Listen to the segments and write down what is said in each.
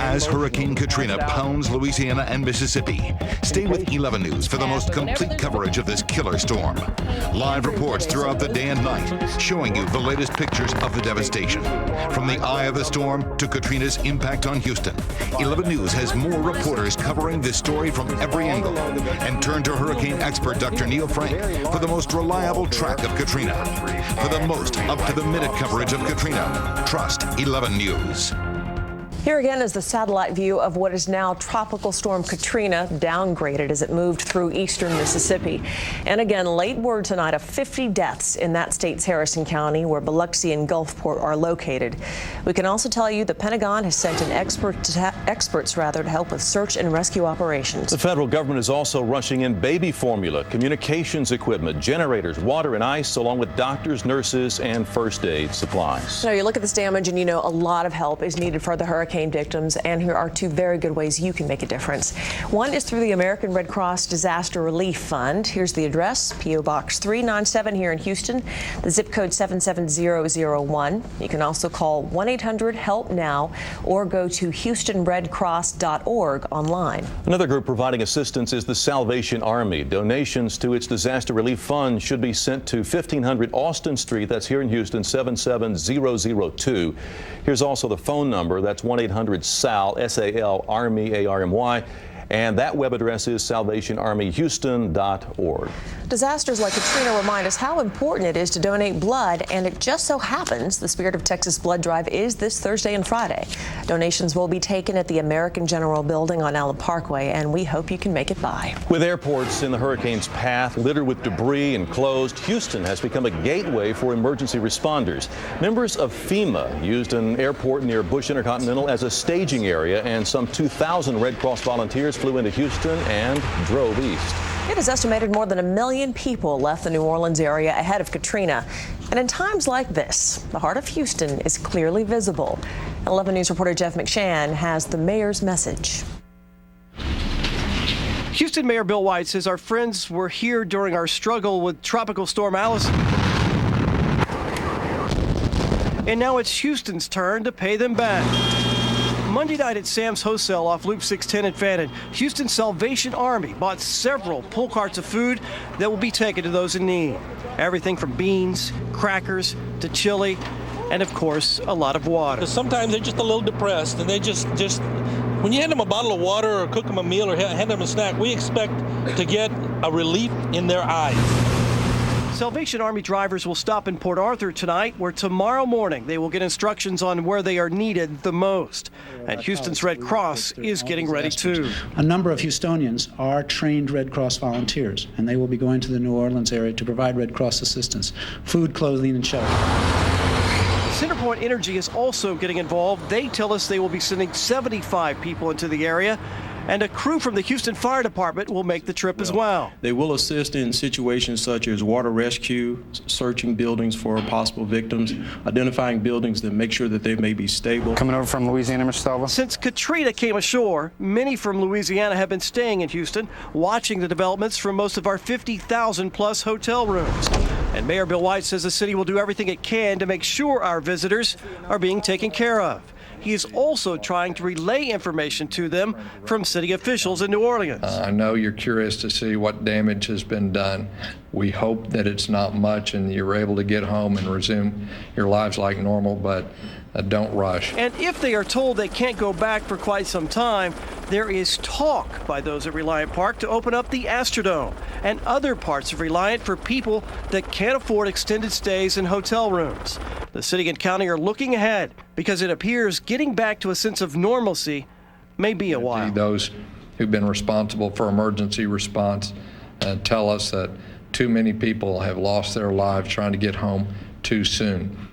as Hurricane Katrina pounds Louisiana and Mississippi. Stay with 11 News for the most complete coverage of this killer storm. Live reports throughout the day and night, showing you the latest pictures of the devastation. From the eye of the storm to Katrina's impact on Houston, 11 News has more reporters covering this story from every angle. And turn to hurricane expert Dr. Neil Frank for the most reliable track of Katrina. For the most up-to-the-minute coverage of Katrina, trust 11 News. Here again is the satellite view of what is now Tropical Storm Katrina, downgraded as it moved through eastern Mississippi. And again, late word tonight of 50 deaths in that state's Harrison County, where Biloxi and Gulfport are located. We can also tell you the Pentagon has sent in experts to help with search and rescue operations. The federal government is also rushing in baby formula, communications equipment, generators, water and ice, along with doctors, nurses, and first aid supplies. You look at this damage and you know a lot of help is needed for the hurricane victims, and here are two very good ways you can make a difference. One is through the American Red Cross Disaster Relief Fund. Here's the address, P.O. Box 397 here in Houston, the zip code 77001. You can also call 1-800-HELP-NOW or go to HoustonRedCross.org online. Another group providing assistance is the Salvation Army. Donations to its disaster relief fund should be sent to 1500 Austin Street, that's here in Houston, 77002. Here's also the phone number, that's 1-800-SAL, S-A-L, Army, A-R-M-Y. And that web address is salvationarmyhouston.org. Disasters like Katrina remind us how important it is to donate blood, and it just so happens the Spirit of Texas Blood Drive is this Thursday and Friday. Donations will be taken at the American General Building on Allen Parkway, and we hope you can make it by. With airports in the hurricane's path littered with debris and closed, Houston has become a gateway for emergency responders. Members of FEMA used an airport near Bush Intercontinental as a staging area, and some 2,000 Red Cross volunteers flew into Houston and drove east. It is estimated more than 1 million people left the New Orleans area ahead of Katrina. And in times like this, the heart of Houston is clearly visible. 11 News reporter Jeff McShann has the mayor's message. Houston Mayor Bill White says our friends were here during our struggle with Tropical Storm Allison. And now it's Houston's turn to pay them back. Monday night at Sam's Wholesale off Loop 610 in Fannin, Houston's Salvation Army bought several pull carts of food that will be taken to those in need. Everything from beans, crackers, to chili, and of course, a lot of water. Sometimes they're just a little depressed, and they just when you hand them a bottle of water or cook them a meal or hand them a snack, we expect to get a relief in their eyes. Salvation Army drivers will stop in Port Arthur tonight, where tomorrow morning they will get instructions on where they are needed the most. And Houston's Red Cross is getting ready too. A number of Houstonians are trained Red Cross volunteers, and they will be going to the New Orleans area to provide Red Cross assistance, food, clothing, and shelter. Centerpoint Energy is also getting involved. They tell us they will be sending 75 people into the area, and a crew from the Houston Fire Department will make the trip as well. They will assist in situations such as water rescue, searching buildings for possible victims, identifying buildings that make sure that they may be stable. Coming over from Louisiana, Mr. Stalva? Since Katrina came ashore, many from Louisiana have been staying in Houston, watching the developments from most of our 50,000 plus hotel rooms. And Mayor Bill White says the city will do everything it can to make sure our visitors are being taken care of. He is also trying to relay information to them from city officials in New Orleans. I know you're curious to see what damage has been done. We hope that it's not much and you're able to get home and resume your lives like normal, but don't rush. And if they are told they can't go back for quite some time, there is talk by those at Reliant Park to open up the Astrodome and other parts of Reliant for people that can't afford extended stays in hotel rooms. The city and county are looking ahead because it appears getting back to a sense of normalcy may be a while. Those who've been responsible for emergency response tell us that too many people have lost their lives trying to get home too soon.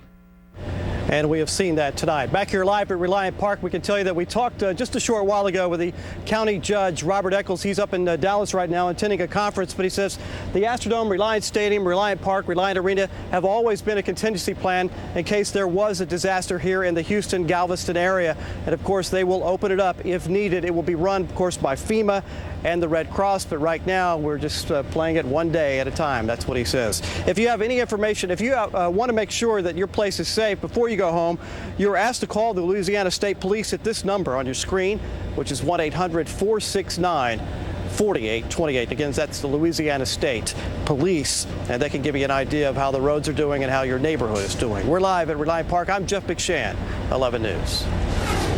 And we have seen that tonight. Back here live at Reliant Park, we can tell you that we talked just a short while ago with the county judge, Robert Eccles. He's up in Dallas right now attending a conference, but he says the Astrodome, Reliant Stadium, Reliant Park, Reliant Arena have always been a contingency plan in case there was a disaster here in the Houston, Galveston area. And of course, they will open it up if needed. It will be run, of course, by FEMA and the Red Cross, but right now we're just playing it one day at a time. That's what he says. If you have any information, if you want to make sure that your place is safe, before you you go home, you're asked to call the Louisiana State Police at this number on your screen, which is 1-800-469-4828. Again, that's the Louisiana State Police, and they can give you an idea of how the roads are doing and how your neighborhood is doing. We're live at Reliant Park. I'm Jeff McShann, 11 News.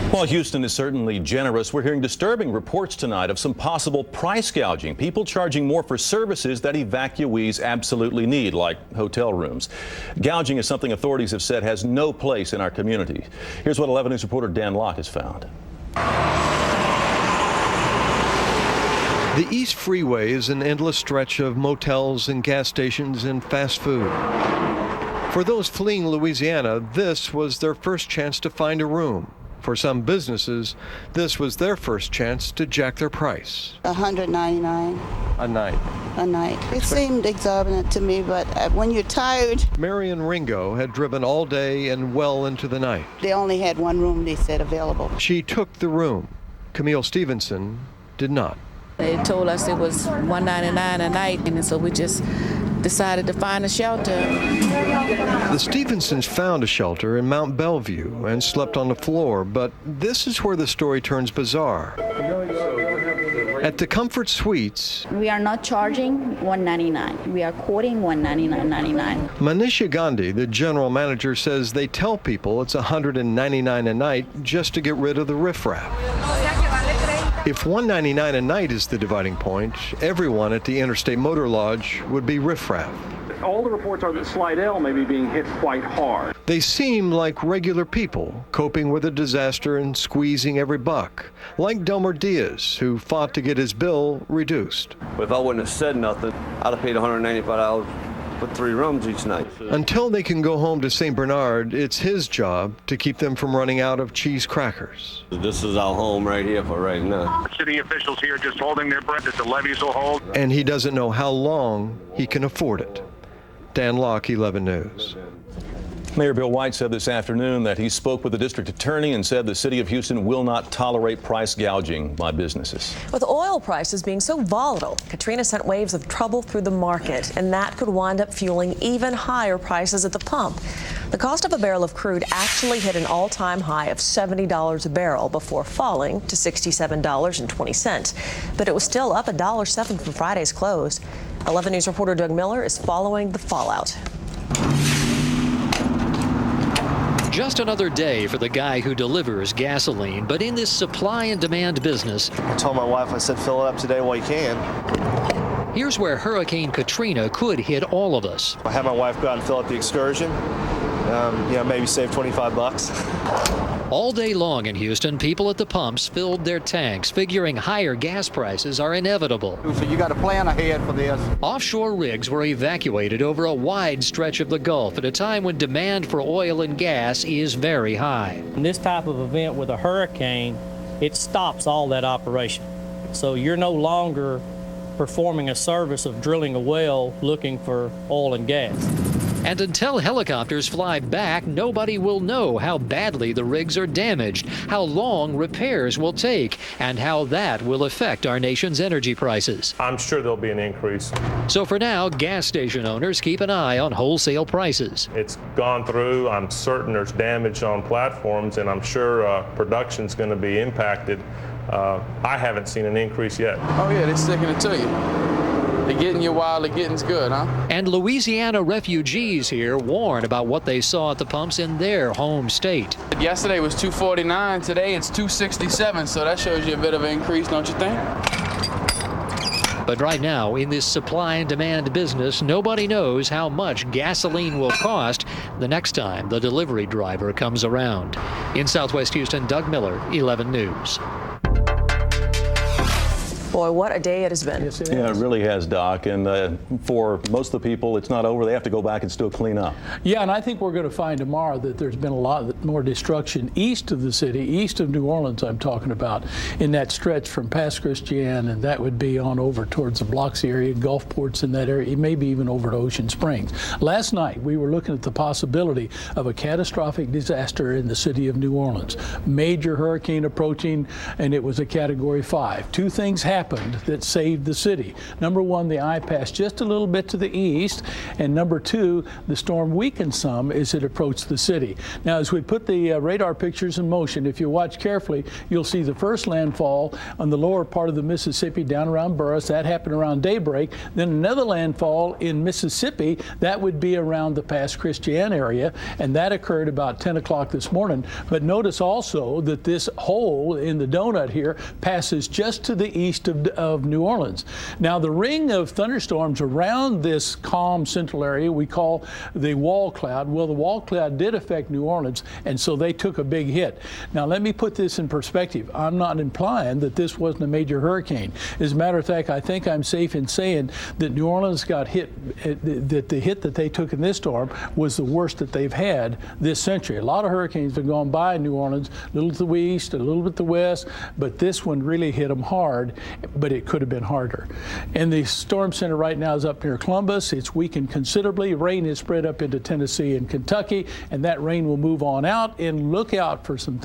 While Houston is certainly generous, we're hearing disturbing reports tonight of some possible price gouging, people charging more for services that evacuees absolutely need, like hotel rooms. Gouging is something authorities have said has no place in our community. Here's what 11 News reporter Dan Locke has found. The East Freeway is an endless stretch of motels and gas stations and fast food. For those fleeing Louisiana, this was their first chance to find a room. For some businesses, this was their first chance to jack their price. $199 a night. a night. It seemed exorbitant to me, but when you're tired. Marion Ringo had driven all day and well into the night. They only had one room, they said, available. She took the room. Camille Stevenson did not. They told us it was $199 a night, and so we just decided to find a shelter. The Stevensons found a shelter in Mount Bellevue and slept on the floor, but this is where the story turns bizarre. At the Comfort Suites, we are not charging $199. We are quoting $199.99. Manisha Gandhi, the general manager, says they tell people it's $199 a night just to get rid of the riffraff. If $199 a night is the dividing point, everyone at the Interstate Motor Lodge would be riffraff. All the reports are that Slidell may be being hit quite hard. They seem like regular people, coping with a disaster and squeezing every buck. Like Delmer Diaz, who fought to get his bill reduced. If I wouldn't have said nothing, I'd have paid $195 for 3 rooms each night. Until they can go home to St. Bernard, it's his job to keep them from running out of cheese crackers. This is our home right here for right now. City officials here just holding their breath that the levees will hold. And he doesn't know how long he can afford it. Dan Locke, 11 News. Mayor Bill White said this afternoon that he spoke with the district attorney and said the city of Houston will not tolerate price gouging by businesses. With oil prices being so volatile, Katrina sent waves of trouble through the market, and that could wind up fueling even higher prices at the pump. The cost of a barrel of crude actually hit an all-time high of $70 a barrel before falling to $67.20. But it was still up $1.07 from Friday's close. 11 News reporter Doug Miller is following the fallout. Just another day for the guy who delivers gasoline, but in this supply and demand business. I told my wife, I said, fill it up today while you can. Here's where Hurricane Katrina could hit all of us. I had my wife go out and fill out the excursion, maybe save 25 bucks. All day long in Houston, people at the pumps filled their tanks, figuring higher gas prices are inevitable. So you got to plan ahead for this. Offshore rigs were evacuated over a wide stretch of the Gulf at a time when demand for oil and gas is very high. In this type of event with a hurricane, it stops all that operation. So you're no longer performing a service of drilling a well looking for oil and gas. And until helicopters fly back, nobody will know how badly the rigs are damaged, how long repairs will take, and how that will affect our nation's energy prices. I'm sure there'll be an increase. So for now, gas station owners keep an eye on wholesale prices. It's gone through. I'm certain there's damage on platforms, and I'm sure production's going to be impacted. I haven't seen an increase yet. Oh yeah, they're sticking it to you. They're getting you while the getting's good, huh? And Louisiana refugees here warn about what they saw at the pumps in their home state. Yesterday was $2.49, today it's $2.67, so that shows you a bit of an increase, don't you think? But right now, in this supply and demand business, nobody knows how much gasoline will cost the next time the delivery driver comes around. In Southwest Houston, Doug Miller, 11 News. Boy, what a day it has been. Yes, yeah, it really has, Doc. And for most of the people, it's not over. They have to go back and still clean up. Yeah, and I think we're going to find tomorrow that there's been a lot more destruction east of the city, east of New Orleans, I'm talking about, in that stretch from Pass Christian, and that would be on over towards the Biloxi area, Gulfport's in that area, maybe even over to Ocean Springs. Last night, we were looking at the possibility of a catastrophic disaster in the city of New Orleans. Major hurricane approaching, and it was a Category 5. Two things happened happened that saved the city. Number one, the eye passed just a little bit to the east, and number two, the storm weakened some as it approached the city. Now, as we put the radar pictures in motion, if you watch carefully, you'll see the first landfall on the lower part of the Mississippi down around Burris. That happened around daybreak. Then another landfall in Mississippi, that would be around the Pass Christian area, and that occurred about 10 o'clock this morning. But notice also that this hole in the donut here passes just to the east of New Orleans. Now, the ring of thunderstorms around this calm central area we call the wall cloud. Well, the wall cloud did affect New Orleans, and so they took a big hit. Now, let me put this in perspective. I'm not implying that this wasn't a major hurricane. As a matter of fact, I think I'm safe in saying that New Orleans got hit, that the hit that they took in this storm was the worst that they've had this century. A lot of hurricanes have gone by New Orleans, a little to the east, a little bit to the west, but this one really hit them hard, but it could have been harder. And the storm center right now is up near Columbus. It's weakened considerably. Rain is spread up into Tennessee and Kentucky, and that rain will move on out. And look out for some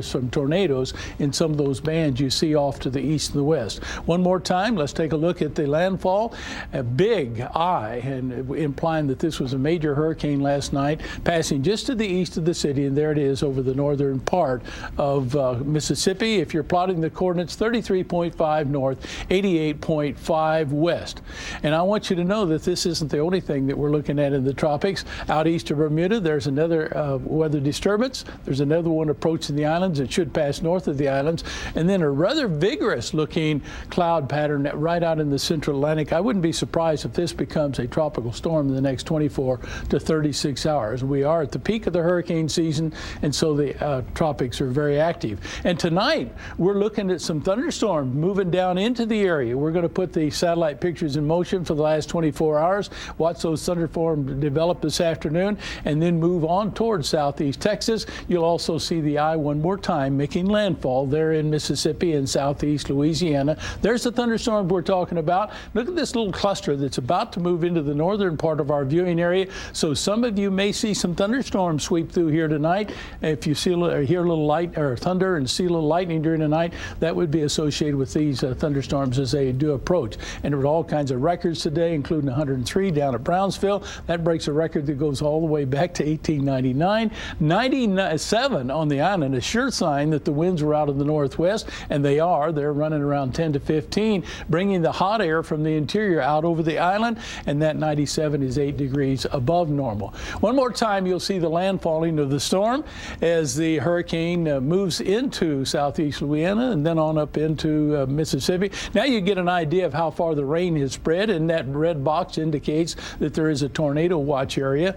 some tornadoes in some of those bands you see off to the east and the west. One more time, let's take a look at the landfall. A big eye, and implying that this was a major hurricane last night, passing just to the east of the city, and there it is over the northern part of Mississippi. If you're plotting the coordinates, 33.5 north, 88.5 west. And I want you to know that this isn't the only thing that we're looking at in the tropics. Out east of Bermuda, there's another weather disturbance. There's another one approaching the islands. It should pass north of the islands. And then a rather vigorous looking cloud pattern right out in the central Atlantic. I wouldn't be surprised if this becomes a tropical storm in the next 24 to 36 hours. We are at the peak of the hurricane season, and so the tropics are very active. And tonight, we're looking at some thunderstorms moving down into the area. We're going to put the satellite pictures in motion for the last 24 hours, watch those thunderstorms develop this afternoon, and then move on towards southeast Texas. You'll also see the eye one more time making landfall there in Mississippi and southeast Louisiana. There's the thunderstorm we're talking about. Look at this little cluster that's about to move into the northern part of our viewing area. So some of you may see some thunderstorms sweep through here tonight. If you see or hear a little light or thunder and see a little lightning during the night, that would be associated with these thunderstorms as they do approach. And there were all kinds of records today, including 103 down at Brownsville. That breaks a record that goes all the way back to 1899. 97 on the island, a sure sign that the winds were out of the northwest, and they are. They're running around 10 to 15, bringing the hot air from the interior out over the island, and that 97 is 8 degrees above normal. One more time, you'll see the landfalling of the storm as the hurricane moves into southeast Louisiana and then on up into Mississippi. Now you get an idea of how far the rain has spread, and that red box indicates that there is a tornado watch area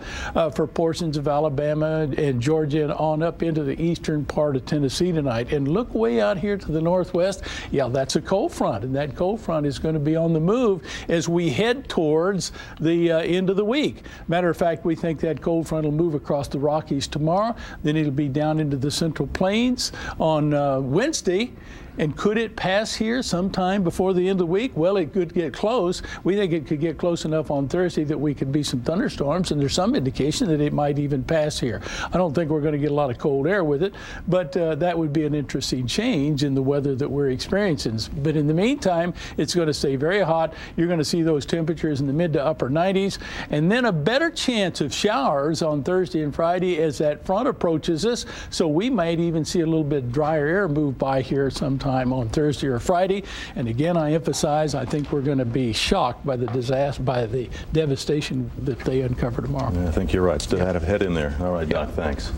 for portions of Alabama and Georgia and on up into the eastern part of Tennessee tonight. And look way out here to the northwest. Yeah, that's a cold front, and that cold front is going to be on the move as we head towards the end of the week. Matter of fact, we think that cold front will move across the Rockies tomorrow. Then it'll be down into the Central Plains on Wednesday. And could it pass here sometime before the end of the week? Well, it could get close. We think it could get close enough on Thursday that we could be some thunderstorms, and there's some indication that it might even pass here. I don't think we're going to get a lot of cold air with it, but that would be an interesting change in the weather that we're experiencing. But in the meantime, it's going to stay very hot. You're going to see those temperatures in the mid to upper 90s, and then a better chance of showers on Thursday and Friday as that front approaches us. So we might even see a little bit drier air move by here sometime on Thursday or Friday. And again, I emphasize, I think we're going to be shocked by the disaster, by the devastation that they uncover tomorrow. Yeah, I think you're right. Still had a head in there. All right, Doc, thanks.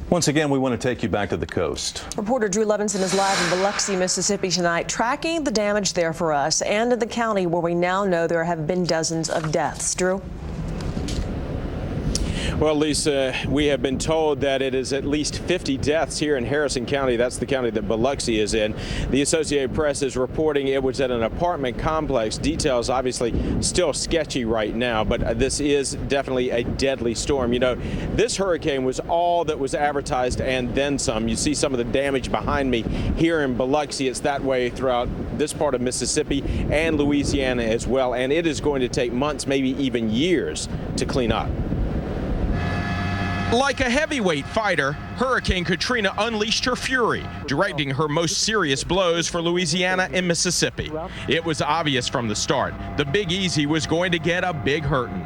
Once again, we want to take you back to the coast. Reporter Drew Levinson is live in Biloxi, Mississippi tonight, tracking the damage there for us and in the county where we now know there have been dozens of deaths. Drew? Well, Lisa, we have been told that it is at least 50 deaths here in Harrison County. That's the county that Biloxi is in. The Associated Press is reporting it was at an apartment complex. Details obviously still sketchy right now, but this is definitely a deadly storm. You know, this hurricane was all that was advertised and then some. You see some of the damage behind me here in Biloxi. It's that way throughout this part of Mississippi and Louisiana as well, and it is going to take months, maybe even years, to clean up. Like a heavyweight fighter, Hurricane Katrina unleashed her fury, directing her most serious blows for Louisiana and Mississippi. It was obvious from the start, the Big Easy was going to get a big hurting.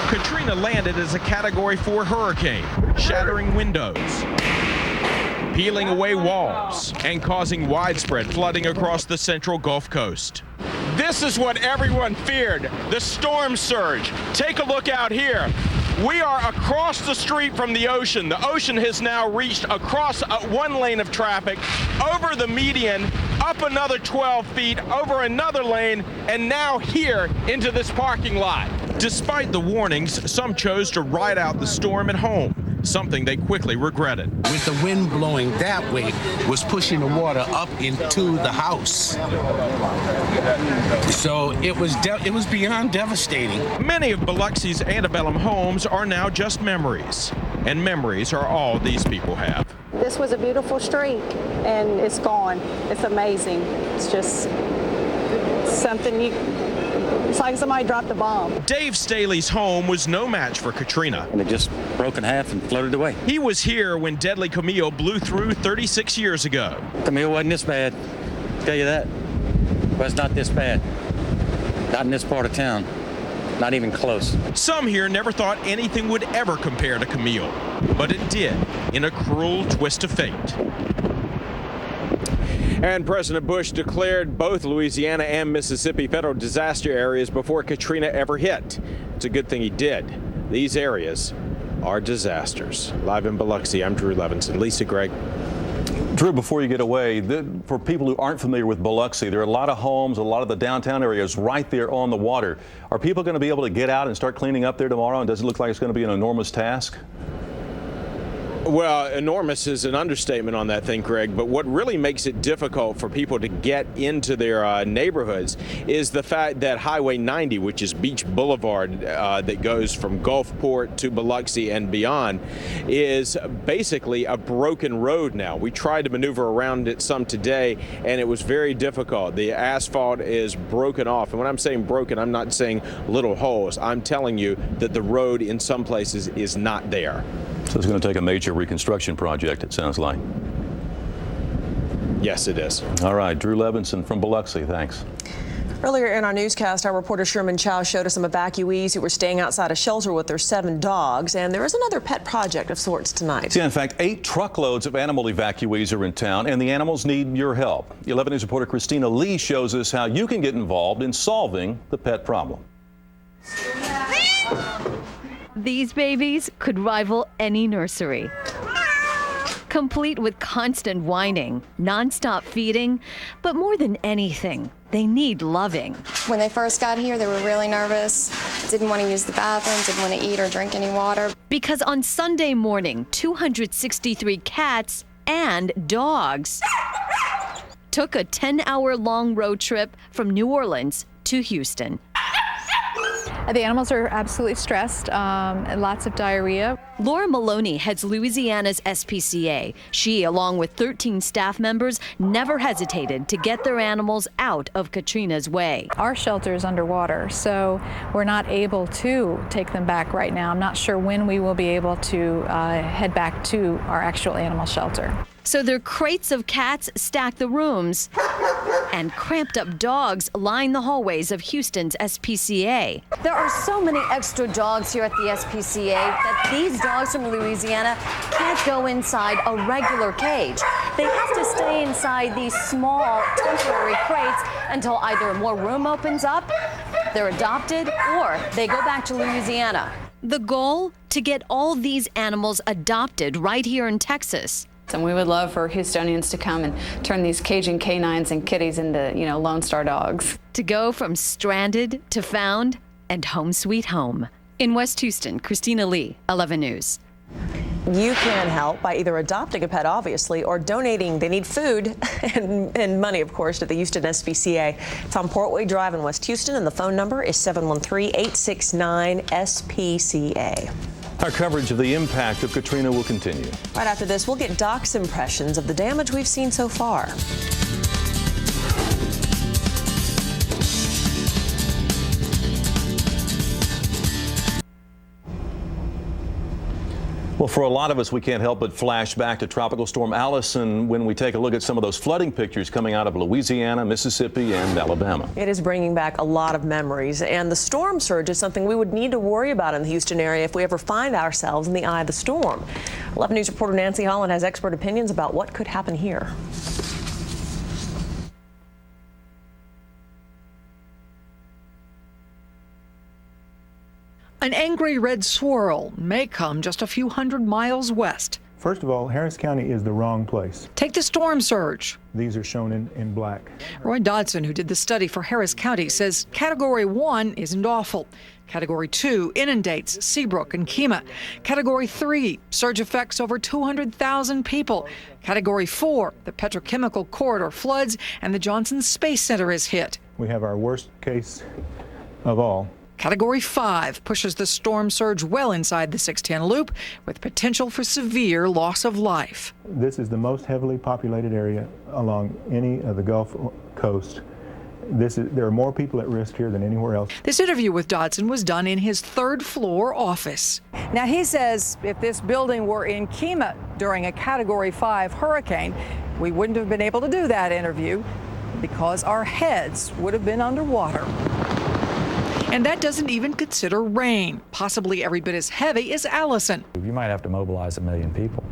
Katrina landed as a Category 4 hurricane, shattering windows, peeling away walls, and causing widespread flooding across the central Gulf Coast. This is what everyone feared, the storm surge. Take a look out here. We are across the street from the ocean. The ocean has now reached across one lane of traffic, over the median, up another 12 feet, over another lane, and now here into this parking lot. Despite the warnings, some chose to ride out the storm at home, something they quickly regretted. With the wind blowing that way, was pushing the water up into the house. So it was beyond devastating. Many of Biloxi's antebellum homes are now just memories, and memories are all these people have. This was a beautiful street, and it's gone. It's amazing. It's just something it's like somebody dropped a bomb. Dave Staley's home was no match for Katrina. And it just broke in half and floated away. He was here when deadly Camille blew through 36 years ago. Camille wasn't this bad, I'll tell you that. But it's not this bad. Not in this part of town. Not even close. Some here never thought anything would ever compare to Camille, but it did in a cruel twist of fate. And President Bush declared both Louisiana and Mississippi federal disaster areas before Katrina ever hit. It's a good thing he did. These areas are disasters. Live in Biloxi, I'm Drew Levinson. Lisa, Greg. Drew, before you get away, for people who aren't familiar with Biloxi, there are a lot of homes, a lot of the downtown areas right there on the water. Are people going to be able to get out and start cleaning up there tomorrow? And does it look like it's going to be an enormous task? Well, enormous is an understatement on that thing, Greg, but what really makes it difficult for people to get into their neighborhoods is the fact that Highway 90, which is Beach Boulevard that goes from Gulfport to Biloxi and beyond, is basically a broken road now. We tried to maneuver around it some today, and it was very difficult. The asphalt is broken off, and when I'm saying broken, I'm not saying little holes. I'm telling you that the road in some places is not there. So it's going to take a major reconstruction project, it sounds like. Yes, it is. All right, Drew Levinson from Biloxi, thanks. Earlier in our newscast, our reporter Sherman Chow showed us some evacuees who were staying outside a shelter with their 7 dogs, and there is another pet project of sorts tonight. Yeah, in fact, 8 truckloads of animal evacuees are in town, and the animals need your help. 11 News reporter Christina Lee shows us how you can get involved in solving the pet problem. These babies could rival any nursery. Complete with constant whining, nonstop feeding, but more than anything, they need loving. When they first got here, they were really nervous, didn't want to use the bathroom, didn't want to eat or drink any water. Because on Sunday morning, 263 cats and dogs took a 10-hour-long road trip from New Orleans to Houston. The animals are absolutely stressed, lots of diarrhea. Laura Maloney heads Louisiana's SPCA. She, along with 13 staff members, never hesitated to get their animals out of Katrina's way. Our shelter is underwater, so we're not able to take them back right now. I'm not sure when we will be able to head back to our actual animal shelter. So their crates of cats stack the rooms, and cramped up dogs line the hallways of Houston's SPCA. There are so many extra dogs here at the SPCA that these dogs from Louisiana can't go inside a regular cage. They have to stay inside these small temporary crates until either more room opens up, they're adopted, or they go back to Louisiana. The goal? To get all these animals adopted right here in Texas. And we would love for Houstonians to come and turn these Cajun canines and kitties into, Lone Star dogs. To go from stranded to found and home sweet home. In West Houston, Christina Lee, 11 News. You can help by either adopting a pet, obviously, or donating. They need food and money, of course, to the Houston SPCA. It's on Portway Drive in West Houston, and the phone number is 713-869-SPCA. Our coverage of the impact of Katrina will continue. Right after this, we'll get Doc's impressions of the damage we've seen so far. Well, for a lot of us, we can't help but flash back to Tropical Storm Allison when we take a look at some of those flooding pictures coming out of Louisiana, Mississippi, and Alabama. It is bringing back a lot of memories, and the storm surge is something we would need to worry about in the Houston area if we ever find ourselves in the eye of the storm. 11 News reporter Nancy Holland has expert opinions about what could happen here. An angry red swirl may come just a few hundred miles west. First of all, Harris County is the wrong place. Take the storm surge. These are shown in black. Roy Dodson, who did the study for Harris County, says Category 1 isn't awful. Category 2 inundates Seabrook and Kemah. Category 3, surge affects over 200,000 people. Category 4, the petrochemical corridor floods and the Johnson Space Center is hit. We have our worst case of all. Category 5 pushes the storm surge well inside the 610 loop with potential for severe loss of life. This is the most heavily populated area along any of the Gulf Coast. There are more people at risk here than anywhere else. This interview with Dodson was done in his third-floor office. Now, he says if this building were in Kemah during a Category 5 hurricane, we wouldn't have been able to do that interview because our heads would have been underwater. And that doesn't even consider rain. Possibly every bit as heavy as Allison. You might have to mobilize 1 million people.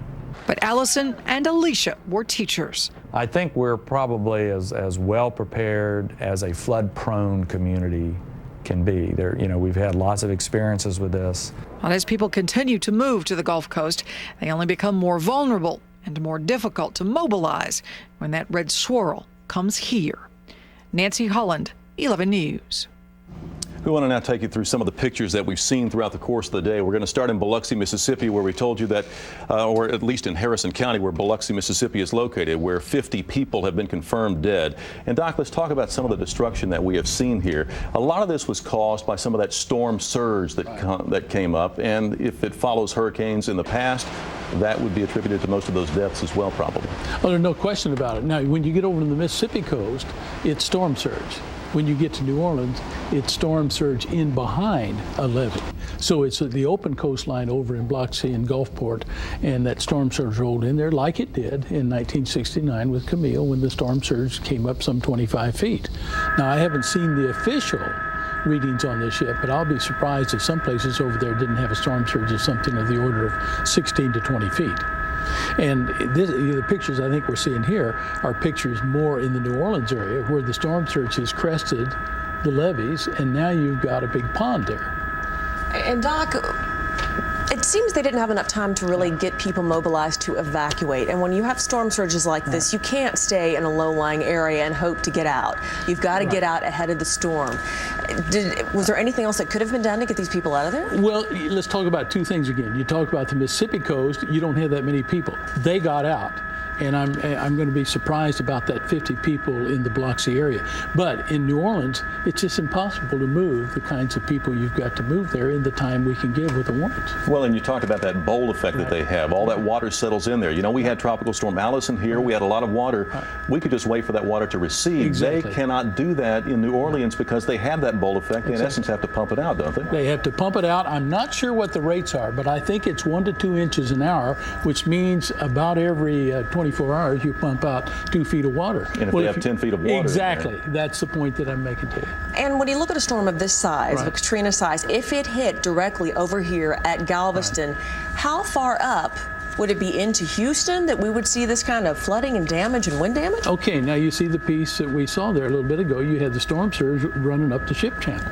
But Allison and Alicia were teachers. I think we're probably as well prepared as a flood-prone community can be. We've had lots of experiences with this. And as people continue to move to the Gulf Coast, they only become more vulnerable and more difficult to mobilize when that red swirl comes here. Nancy Holland, 11 News. We want to now take you through some of the pictures that we've seen throughout the course of the day. We're going to start in Biloxi, Mississippi, where we told you that, or at least in Harrison County, where Biloxi, Mississippi is located, where 50 people have been confirmed dead. And Doc, let's talk about some of the destruction that we have seen here. A lot of this was caused by some of that storm surge that came up, and if it follows hurricanes in the past, that would be attributed to most of those deaths as well, probably. Oh, there's no question about it. Now, when you get over to the Mississippi coast, it's storm surge. When you get to New Orleans, it's storm surge in behind a levee. So it's the open coastline over in Biloxi and Gulfport, and that storm surge rolled in there like it did in 1969 with Camille when the storm surge came up some 25 feet. Now, I haven't seen the official readings on this yet, but I'll be surprised if some places over there didn't have a storm surge of something of the order of 16 to 20 feet. And the pictures I think we're seeing here are pictures more in the New Orleans area where the storm surge has crested the levees, and now you've got a big pond there. And Doc, it seems they didn't have enough time to really get people mobilized to evacuate. And when you have storm surges like this, you can't stay in a low-lying area and hope to get out. You've got to get out ahead of the storm. Was there anything else that could have been done to get these people out of there? Well, let's talk about two things again. You talk about the Mississippi coast, you don't have that many people. They got out. And I'm going to be surprised about that 50 people in the Biloxi area. But in New Orleans, it's just impossible to move the kinds of people you've got to move there in the time we can give with the warrants. Well, and you talked about that bowl effect that they have. All that water settles in there. You know, we had Tropical Storm Allison here. We had a lot of water. We could just wait for that water to recede. Exactly. They cannot do that in New Orleans because they have that bowl effect. They, in essence, have to pump it out, don't they? They have to pump it out. I'm not sure what the rates are, but I think it's 1 to 2 inches an hour, which means about every 24 hours you pump out 2 feet of water. And if they have 10 feet of water. Exactly. That's the point that I'm making to you. And when you look at a storm of this size, of a Katrina size, if it hit directly over here at Galveston, how far up would it be into Houston that we would see this kind of flooding and damage and wind damage? Okay, now you see the piece that we saw there a little bit ago. You had the storm surge running up the ship channel.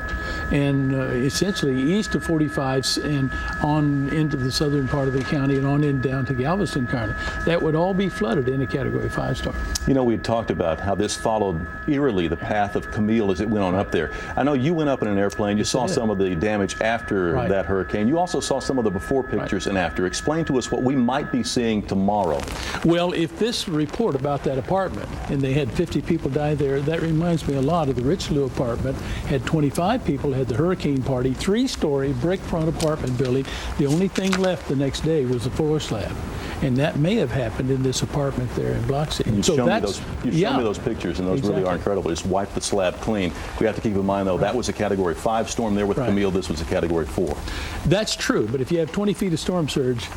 And essentially east of 45 and on into the southern part of the county and on in down to Galveston County. That would all be flooded in a Category 5 storm. You know, we had talked about how this followed eerily the path of Camille as it went on up there. I know you went up in an airplane. You saw some of the damage after that hurricane. You also saw some of the before pictures and after. Explain to us what we might be seeing tomorrow. Well, if this report about that apartment, and they had 50 people die there, that reminds me a lot of the Richelieu apartment, had 25 people, had the hurricane party, 3-story brick front apartment building. The only thing left the next day was the floor slab. And that may have happened in this apartment there in Biloxi. You showed me those pictures, and those really are incredible. Just wipe the slab clean. We have to keep in mind, though, that was a Category 5 storm there with Camille. This was a Category 4. That's true, but if you have 20 feet of storm surge,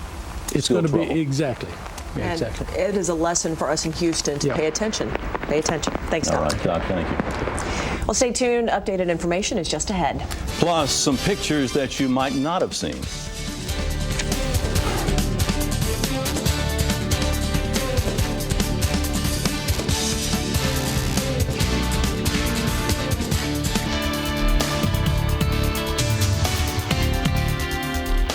It's Still going to be, trouble. exactly. Yeah, And exactly. it is a lesson for us in Houston to Yeah. pay attention. Pay attention. Thanks, All Tom. right, Doc, thank you. Well, stay tuned. Updated information is just ahead. Plus, some pictures that you might not have seen.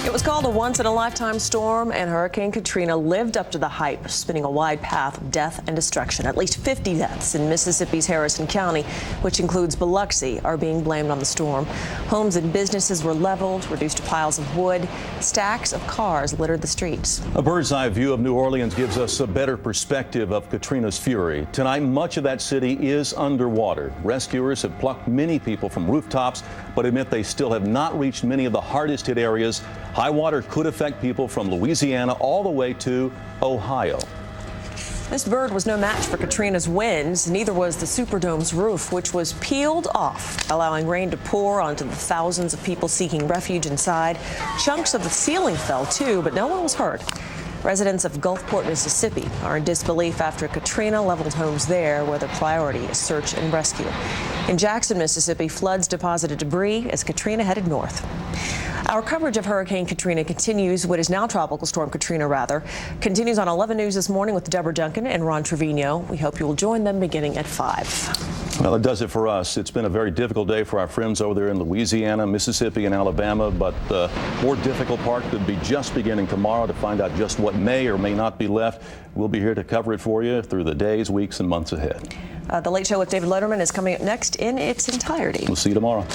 It was called a once-in-a-lifetime storm, and Hurricane Katrina lived up to the hype, spinning a wide path of death and destruction. At least 50 deaths in Mississippi's Harrison County, which includes Biloxi, are being blamed on the storm. Homes and businesses were leveled, reduced to piles of wood. Stacks of cars littered the streets. A bird's eye view of New Orleans gives us a better perspective of Katrina's fury. Tonight, much of that city is underwater. Rescuers have plucked many people from rooftops, but admit they still have not reached many of the hardest hit areas. High water could affect people from Louisiana all the way to Ohio. This bird was no match for Katrina's winds. Neither was the Superdome's roof, which was peeled off, allowing rain to pour onto the thousands of people seeking refuge inside. Chunks of the ceiling fell too, but no one was hurt. Residents of Gulfport, Mississippi are in disbelief after Katrina leveled homes there, where the priority is search and rescue. In Jackson, Mississippi, floods deposited debris as Katrina headed north. Our coverage of Hurricane Katrina continues. What is now Tropical Storm Katrina, continues on 11 News this morning with Deborah Duncan and Ron Trevino. We hope you will join them beginning at 5. Well, it does it for us. It's been a very difficult day for our friends over there in Louisiana, Mississippi, and Alabama, but the more difficult part could be just beginning tomorrow. To find out just what may or may not be left, we'll be here to cover it for you through the days, weeks, and months ahead. The Late Show with David Letterman is coming up next in its entirety. We'll see you tomorrow.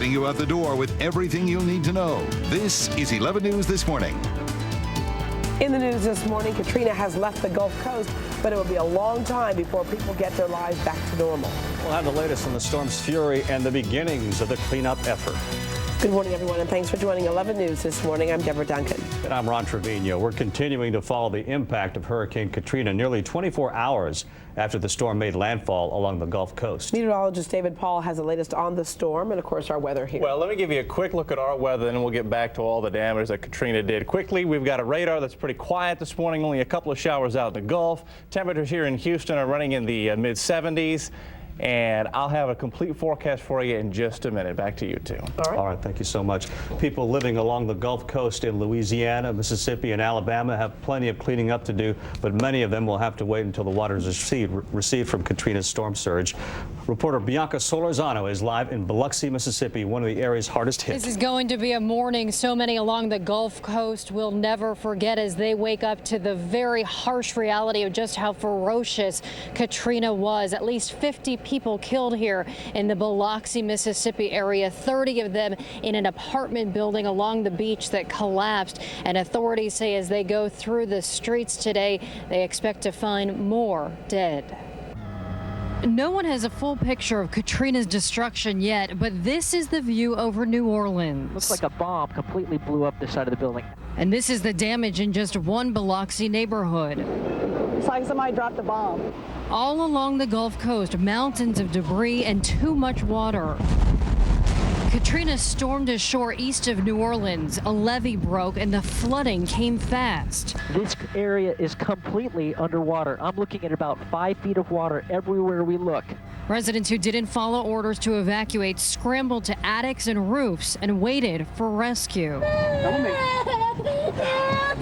getting you out the door with everything you'll need to know. This is 11 News This Morning. In the news this morning, Katrina has left the Gulf Coast, but it will be a long time before people get their lives back to normal. We'll have the latest on the storm's fury and the beginnings of the cleanup effort. Good morning, everyone, and thanks for joining 11 News this morning. I'm Deborah Duncan. And I'm Ron Trevino. We're continuing to follow the impact of Hurricane Katrina nearly 24 hours after the storm made landfall along the Gulf Coast. Meteorologist David Paul has the latest on the storm and, of course, our weather here. Well, let me give you a quick look at our weather, and we'll get back to all the damage that Katrina did. Quickly, we've got a radar that's pretty quiet this morning, only a couple of showers out in the Gulf. Temperatures here in Houston are running in the mid-70s. And I'll have a complete forecast for you in just a minute. Back to you two. All right, thank you so much. People living along the Gulf Coast in Louisiana, Mississippi, and Alabama have plenty of cleaning up to do, but many of them will have to wait until the waters recede from Katrina's storm surge. Reporter Bianca Solorzano is live in Biloxi, Mississippi, one of the area's hardest hit. This is going to be a morning so many along the Gulf Coast will never forget as they wake up to the very harsh reality of just how ferocious Katrina was. At least 50 people killed here in the Biloxi, Mississippi area, 30 of them in an apartment building along the beach that collapsed. And authorities say as they go through the streets today, they expect to find more dead. No one has a full picture of Katrina's destruction yet, but this is the view over New Orleans. Looks like a bomb completely blew up the side of the building. And this is the damage in just one Biloxi neighborhood. It's like somebody dropped a bomb. All along the Gulf Coast, mountains of debris and too much water. Katrina stormed ashore east of New Orleans. A levee broke and the flooding came fast. This area is completely underwater. I'm looking at about 5 feet of water everywhere we look. Residents who didn't follow orders to evacuate scrambled to attics and roofs and waited for rescue.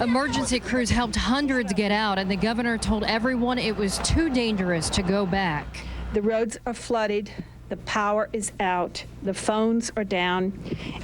Emergency crews helped hundreds get out, and the governor told everyone it was too dangerous to go back. The roads are flooded. The power is out, the phones are down,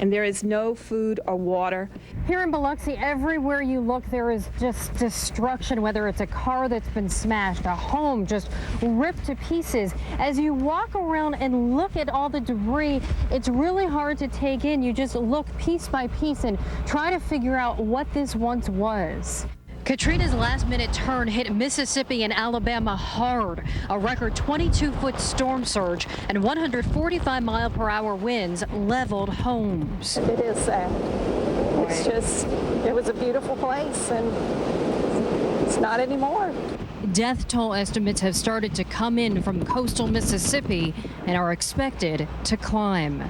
and there is no food or water. Here in Biloxi, everywhere you look, there is just destruction, whether it's a car that's been smashed, a home just ripped to pieces. As you walk around and look at all the debris, it's really hard to take in. You just look piece by piece and try to figure out what this once was. Katrina's last-minute turn hit Mississippi and Alabama hard. A record 22-foot storm surge and 145-mile-per-hour winds leveled homes. It is sad. It's just, it was a beautiful place, and it's not anymore. Death toll estimates have started to come in from coastal Mississippi and are expected to climb.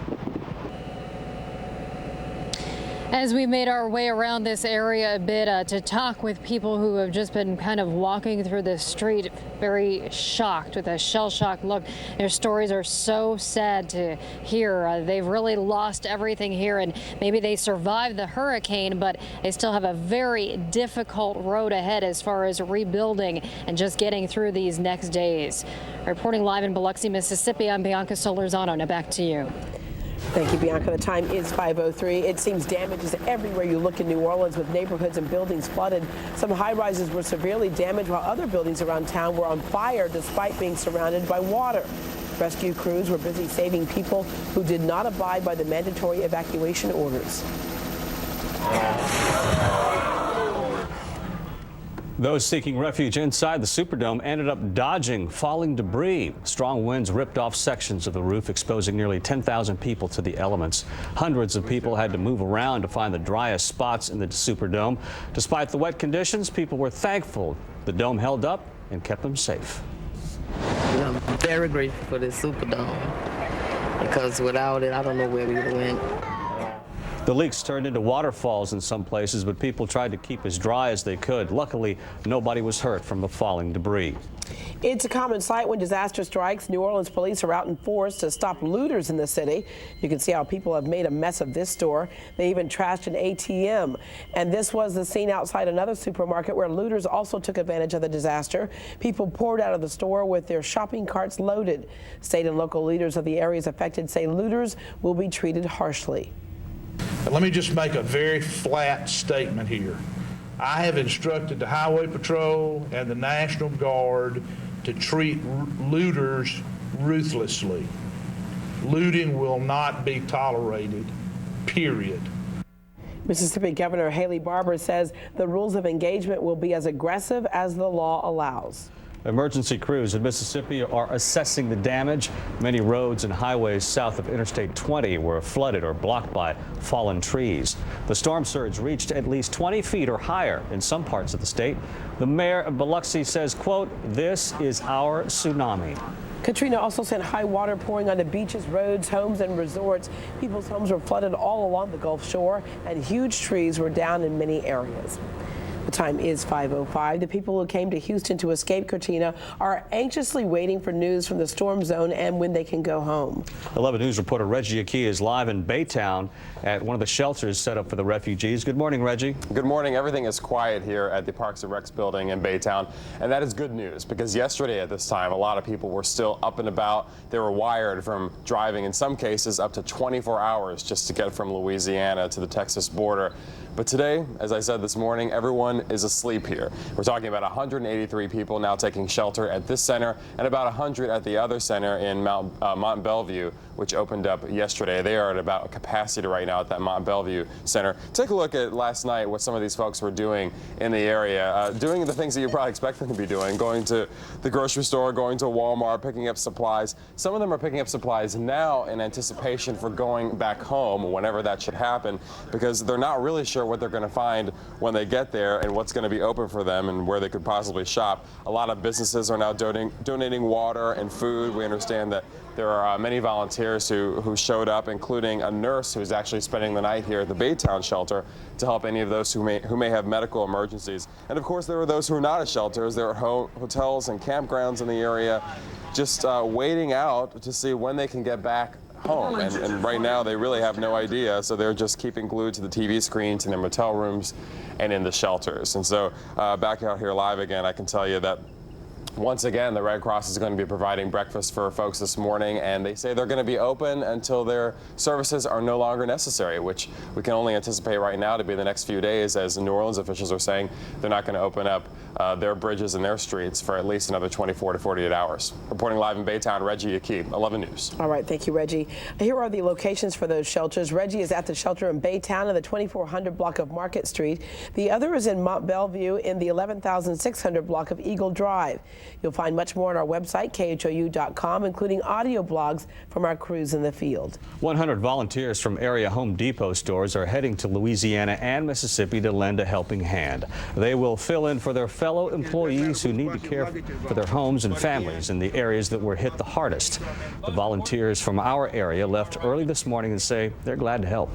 As we made our way around this area a bit to talk with people who have just been kind of walking through the street, very shocked with a shell-shocked look. Their stories are so sad to hear. They've really lost everything here, and maybe they survived the hurricane, but they still have a very difficult road ahead as far as rebuilding and just getting through these next days. Reporting live in Biloxi, Mississippi, I'm Bianca Solorzano. Now back to you. Thank you, Bianca. The time is 5:03. It seems damage is everywhere you look in New Orleans, with neighborhoods and buildings flooded. Some high-rises were severely damaged, while other buildings around town were on fire despite being surrounded by water. Rescue crews were busy saving people who did not abide by the mandatory evacuation orders. Those seeking refuge inside the Superdome ended up dodging falling debris. Strong winds ripped off sections of the roof, exposing nearly 10,000 people to the elements. Hundreds of people had to move around to find the driest spots in the Superdome. Despite the wet conditions, people were thankful the dome held up and kept them safe. I'm very grateful for the Superdome, because without it, I don't know where we would have went. The leaks turned into waterfalls in some places, but people tried to keep as dry as they could. Luckily, nobody was hurt from the falling debris. It's a common sight when disaster strikes. New Orleans police are out in force to stop looters in the city. You can see how people have made a mess of this store. They even trashed an ATM. And this was the scene outside another supermarket where looters also took advantage of the disaster. People poured out of the store with their shopping carts loaded. State and local leaders of the areas affected say looters will be treated harshly. Let me just make a very flat statement here. I have instructed the Highway Patrol and the National Guard to treat looters ruthlessly. Looting will not be tolerated, period. Mississippi Governor Haley Barbour says the rules of engagement will be as aggressive as the law allows. Emergency crews in Mississippi are assessing the damage. Many roads and highways south of Interstate 20 were flooded or blocked by fallen trees. The storm surge reached at least 20 feet or higher in some parts of the state. The mayor of Biloxi says, quote, "This is our tsunami." Katrina also sent high water pouring onto beaches, roads, homes, and resorts. People's homes were flooded all along the Gulf Shore, and huge trees were down in many areas. The time is 5:05. The people who came to Houston to escape Katrina are anxiously waiting for news from the storm zone and when they can go home. 11 News reporter Reggie Aki is live in Baytown at one of the shelters set up for the refugees. Good morning, Reggie. Good morning. Everything is quiet here at the Parks and Recs building in Baytown, and that is good news because yesterday at this time, a lot of people were still up and about. They were wired from driving, in some cases, up to 24 hours just to get from Louisiana to the Texas border. But today, as I said this morning, everyone is asleep here. We're talking about 183 people now taking shelter at this center and about 100 at the other center in Mont Belvieu, which opened up yesterday. They are at about capacity right now at that Mont Belvieu center. Take a look at last night what some of these folks were doing in the area, doing the things that you probably expect them to be doing, going to the grocery store, going to Walmart, picking up supplies. Some of them are picking up supplies now in anticipation for going back home whenever that should happen, because they're not really sure what they're going to find when they get there and what's going to be open for them and where they could possibly shop. A lot of businesses are now donating water and food. We understand that there are many volunteers who showed up, including a nurse who's actually spending the night here at the Baytown shelter to help any of those who may have medical emergencies. And of course, there are those who are not at shelters. There are hotels and campgrounds in the area just waiting out to see when they can get back home, and right now they really have no idea, so they're just keeping glued to the TV screens in their motel rooms and in the shelters. And so back out here live again, I can tell you that once again, the Red Cross is going to be providing breakfast for folks this morning, and they say they're going to be open until their services are no longer necessary, which we can only anticipate right now to be the next few days, as New Orleans officials are saying they're not going to open up their bridges and their streets for at least another 24 to 48 hours. Reporting live in Baytown, Reggie Aki, 11 News. All right, thank you, Reggie. Here are the locations for those shelters. Reggie is at the shelter in Baytown in the 2400 block of Market Street. The other is in Mont Belvieu in the 11600 block of Eagle Drive. You'll find much more on our website, KHOU.com, including audio blogs from our crews in the field. 100 volunteers from area Home Depot stores are heading to Louisiana and Mississippi to lend a helping hand. They will fill in for their fellow employees who need to care for their homes and families in the areas that were hit the hardest. The volunteers from our area left early this morning and say they're glad to help.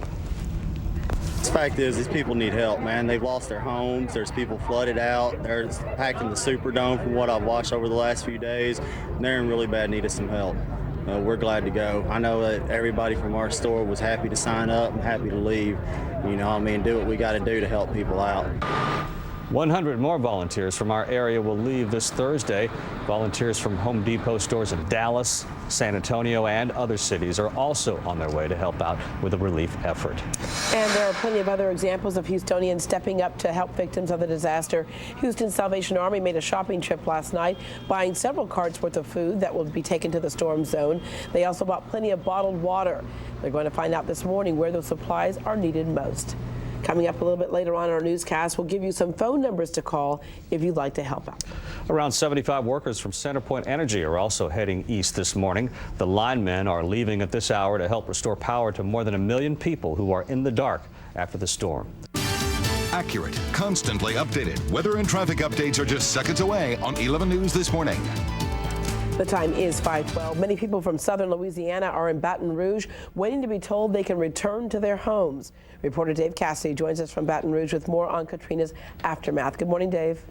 The fact is, these people need help, man. They've lost their homes. There's people flooded out. They're packed in the Superdome from what I've watched over the last few days. And they're in really bad need of some help. We're glad to go. I know that everybody from our store was happy to sign up and happy to leave. You know, I mean, do what we got to do to help people out. 100 more volunteers from our area will leave this Thursday. Volunteers from Home Depot stores in Dallas, San Antonio, and other cities are also on their way to help out with a relief effort. And there are plenty of other examples of Houstonians stepping up to help victims of the disaster. Houston Salvation Army made a shopping trip last night, buying several carts worth of food that will be taken to the storm zone. They also bought plenty of bottled water. They're going to find out this morning where those supplies are needed most. Coming up a little bit later on in our newscast, we'll give you some phone numbers to call if you'd like to help out. Around 75 workers from CenterPoint Energy are also heading east this morning. The linemen are leaving at this hour to help restore power to more than 1 million people who are in the dark after the storm. Accurate, constantly updated. Weather and traffic updates are just seconds away on 11 News This Morning. The time is 5:12. Many people from southern Louisiana are in Baton Rouge waiting to be told they can return to their homes. Reporter Dave Cassidy joins us from Baton Rouge with more on Katrina's aftermath. Good morning, Dave.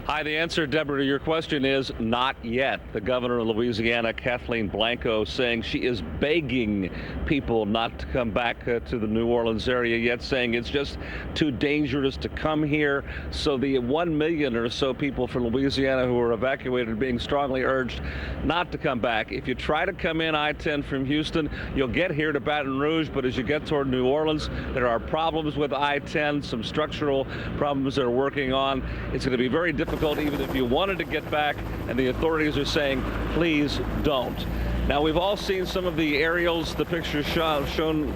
Hi, the answer, Deborah, to your question is not yet. The governor of Louisiana, Kathleen Blanco, saying she is begging people not to come back to the New Orleans area yet, saying it's just too dangerous to come here. So the 1 million or so people from Louisiana who were evacuated are being strongly urged not to come back. If you try to come in I-10 from Houston, you'll get here to Baton Rouge, but as you get toward New Orleans, there are problems with I-10, some structural problems they're working on. It's going to be very difficult even if you wanted to get back, and the authorities are saying, please don't. Now, we've all seen some of the aerials, the pictures shown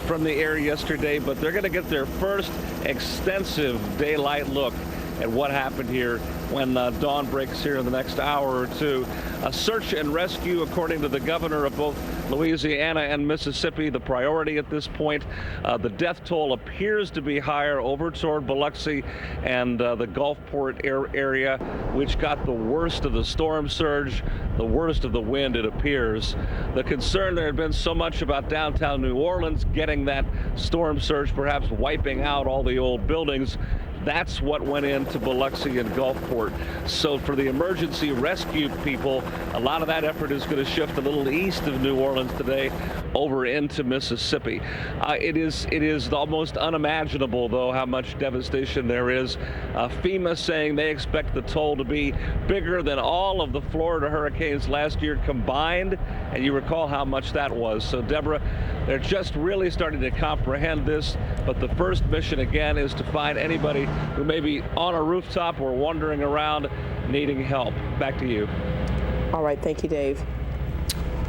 from the air yesterday, but they're going to get their first extensive daylight look at what happened here when dawn breaks here in the next hour or two. A search and rescue, according to the governor of both Louisiana and Mississippi, the priority at this point. The death toll appears to be higher over toward Biloxi and the Gulfport area, which got the worst of the storm surge, the worst of the wind, it appears. The concern there had been so much about downtown New Orleans getting that storm surge, perhaps wiping out all the old buildings. That's what went into Biloxi and Gulfport. So for the emergency rescue people, a lot of that effort is going to shift a little east of New Orleans today over into Mississippi. It is almost unimaginable, though, how much devastation there is. FEMA saying they expect the toll to be bigger than all of the Florida hurricanes last year combined, and you recall how much that was. So, Deborah, they're just really starting to comprehend this, but the first mission, again, is to find anybody who may be on a rooftop or wandering around needing help. Back to you. All right, thank you, Dave.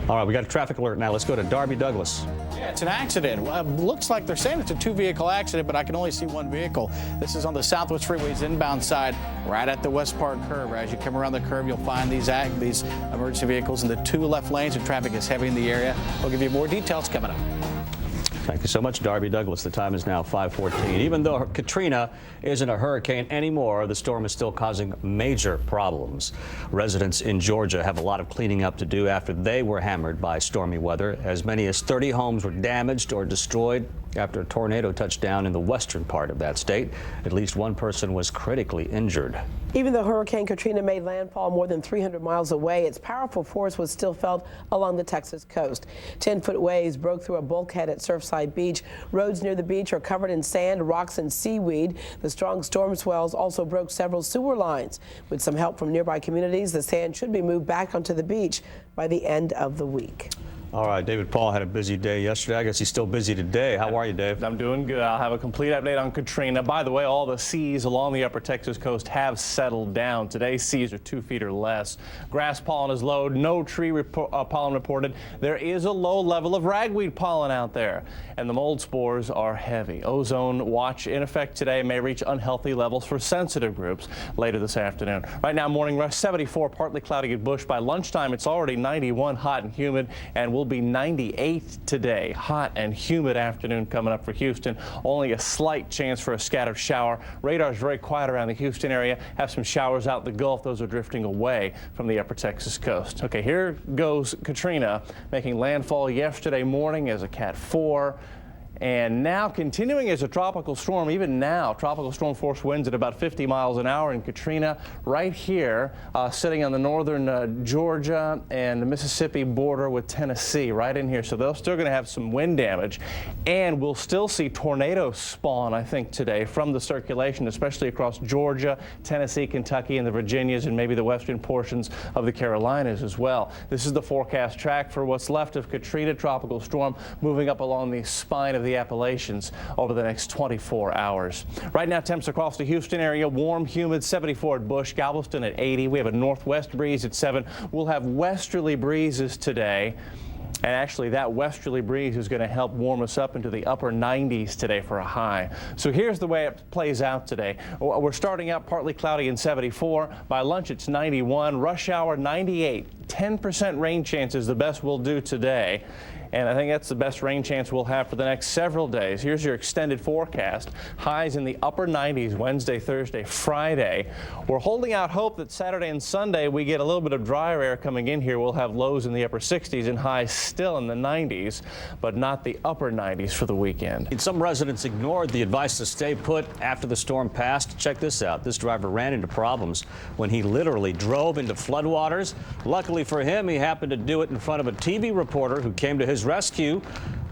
All right, we got a traffic alert now. Let's go to Darby Douglas. Yeah, it's an accident. Looks like they're saying it's a two-vehicle accident, but I can only see one vehicle. This is on the Southwest Freeway's inbound side, right at the West Park curve. As you come around the curve, you'll find these emergency vehicles in the two left lanes, and traffic is heavy in the area. We'll give you more details coming up. Thank you so much, Darby Douglas. The time is now 5:14. Even though Katrina isn't a hurricane anymore, the storm is still causing major problems. Residents in Georgia have a lot of cleaning up to do after they were hammered by stormy weather. As many as 30 homes were damaged or destroyed after a tornado touched down in the western part of that state. At least one person was critically injured. Even though Hurricane Katrina made landfall more than 300 miles away, its powerful force was still felt along the Texas coast. 10-foot waves broke through a bulkhead at Surfside Beach. Roads near the beach are covered in sand, rocks, and seaweed. The strong storm swells also broke several sewer lines. With some help from nearby communities, the sand should be moved back onto the beach by the end of the week. All right, David Paul had a busy day yesterday. I guess he's still busy today. How are you, Dave? I'm doing good. I'll have a complete update on Katrina. By the way, all the seas along the upper Texas coast have settled down. Today's seas are 2 feet or less. Grass pollen is low. No tree pollen reported. There is a low level of ragweed pollen out there, and the mold spores are heavy. Ozone watch in effect today may reach unhealthy levels for sensitive groups later this afternoon. Right now, morning rush 74, partly cloudy at Bush. By lunchtime, it's already 91, hot and humid, and will be 98 today. Hot and humid afternoon coming up for Houston. Only a slight chance for a scattered shower. Radar's very quiet around the Houston area. Have some showers out in the Gulf. Those are drifting away from the upper Texas coast. Okay, here goes Katrina making landfall yesterday morning as a Cat 4. And now continuing as a tropical storm. Even now, tropical storm force winds at about 50 miles an hour. And Katrina right here, sitting on the northern Georgia and the Mississippi border with Tennessee, right in here. So they're still going to have some wind damage. And we'll still see tornadoes spawn, I think, today from the circulation, especially across Georgia, Tennessee, Kentucky, and the Virginias, and maybe the western portions of the Carolinas as well. This is the forecast track for what's left of Katrina tropical storm moving up along the spine of the Appalachians over the next 24 hours. Right now, temps across the Houston area, warm, humid, 74 at Bush, Galveston at 80. We have a northwest breeze at 7. We'll have westerly breezes today. And actually, that westerly breeze is going to help warm us up into the upper 90s today for a high. So here's the way it plays out today. We're starting out partly cloudy and 74. By lunch, it's 91. Rush hour, 98. 10% rain chance is the best we'll do today. And I think that's the best rain chance we'll have for the next several days. Here's your extended forecast. Highs in the upper 90s Wednesday, Thursday, Friday. We're holding out hope that Saturday and Sunday we get a little bit of drier air coming in here. We'll have lows in the upper 60s and highs still in the 90s, but not the upper 90s for the weekend. Some residents ignored the advice to stay put after the storm passed. Check this out. This driver ran into problems when he literally drove into floodwaters. Luckily for him, he happened to do it in front of a TV reporter who came to his rescue.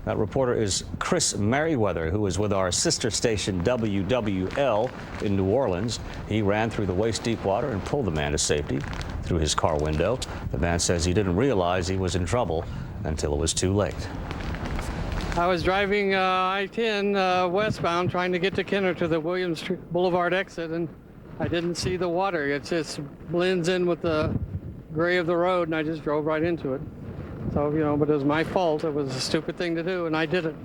That reporter is Chris Merriweather, who is with our sister station WWL in New Orleans. He ran through the waist-deep water and pulled the man to safety through his car window. The man says he didn't realize he was in trouble until it was too late. I was driving I-10 westbound trying to get to Kenner to the Williams Boulevard exit, and I didn't see the water. It just blends in with the gray of the road, and I just drove right into it. So, but it was my fault. It was a stupid thing to do, and I did it.